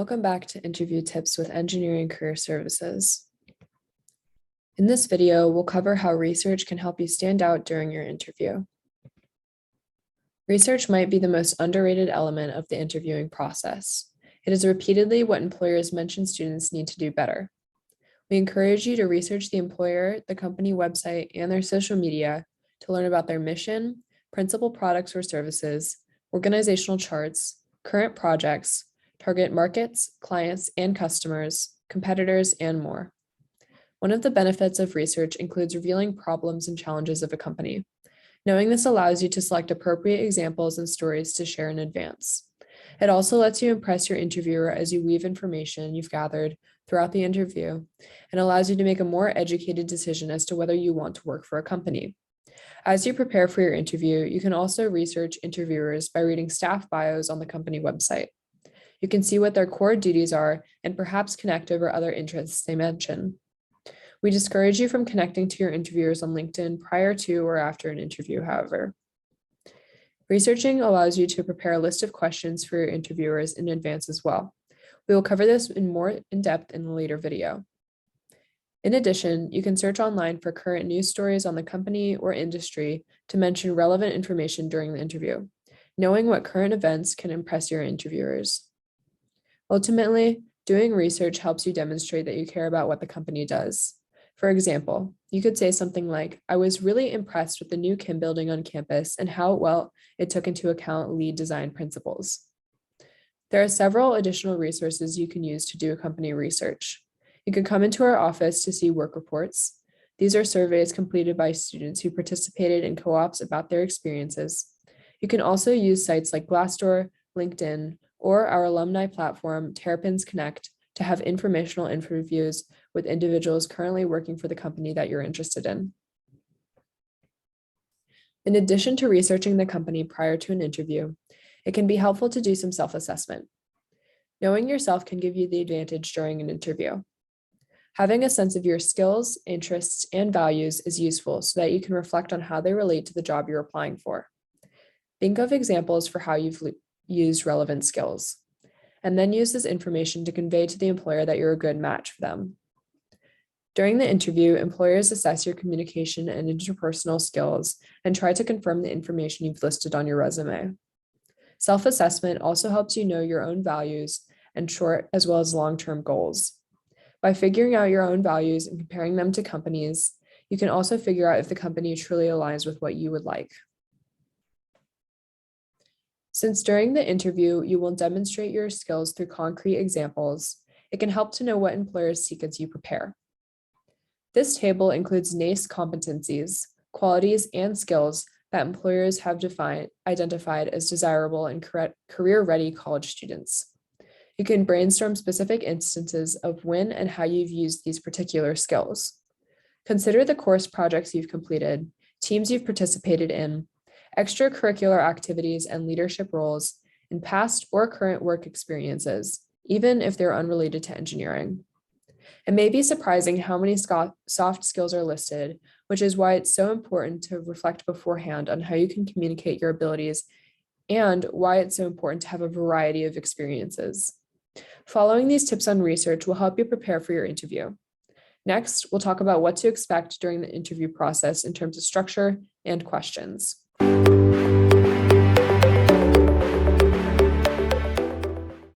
Welcome back to Interview Tips with Engineering Career Services. In this video, we'll cover how research can help you stand out during your interview. Research might be the most underrated element of the interviewing process. It is repeatedly what employers mention students need to do better. We encourage you to research the employer, the company website, and their social media to learn about their mission, principal products or services, organizational charts, current projects, target markets, clients and customers, competitors, and more. One of the benefits of research includes revealing problems and challenges of a company. Knowing this allows you to select appropriate examples and stories to share in advance. It also lets you impress your interviewer as you weave information you've gathered throughout the interview and allows you to make a more educated decision as to whether you want to work for a company. As you prepare for your interview, you can also research interviewers by reading staff bios on the company website. You can see what their core duties are and perhaps connect over other interests they mention. We discourage you from connecting to your interviewers on LinkedIn prior to or after an interview, however. Researching allows you to prepare a list of questions for your interviewers in advance as well. We will cover this more in depth in a later video. In addition, you can search online for current news stories on the company or industry to mention relevant information during the interview. Knowing what current events can impress your interviewers. Ultimately, doing research helps you demonstrate that you care about what the company does. For example, you could say something like, I was really impressed with the new Kim building on campus and how well it took into account lead design principles. There are several additional resources you can use to do company research. You can come into our office to see work reports. These are surveys completed by students who participated in co-ops about their experiences. You can also use sites like Glassdoor, LinkedIn, or our alumni platform, Terrapins Connect, to have informational interviews with individuals currently working for the company that you're interested in. In addition to researching the company prior to an interview, it can be helpful to do some self-assessment. Knowing yourself can give you the advantage during an interview. Having a sense of your skills, interests, and values is useful so that you can reflect on how they relate to the job you're applying for. Think of examples for how you've used relevant skills, and then use this information to convey to the employer that you're a good match for them. During the interview, employers assess your communication and interpersonal skills and try to confirm the information you've listed on your resume. Self-assessment also helps you know your own values and short as well as long-term goals. By figuring out your own values and comparing them to companies, you can also figure out if the company truly aligns with what you would like. Since during the interview, you will demonstrate your skills through concrete examples, it can help to know what employers seek as you prepare. This table includes NACE competencies, qualities, and skills that employers have identified as desirable in career-ready college students. You can brainstorm specific instances of when and how you've used these particular skills. Consider the course projects you've completed, teams you've participated in, extracurricular activities and leadership roles in past or current work experiences, even if they're unrelated to engineering. It may be surprising how many soft skills are listed, which is why it's so important to reflect beforehand on how you can communicate your abilities and why it's so important to have a variety of experiences. Following these tips on research will help you prepare for your interview. Next, we'll talk about what to expect during the interview process in terms of structure and questions.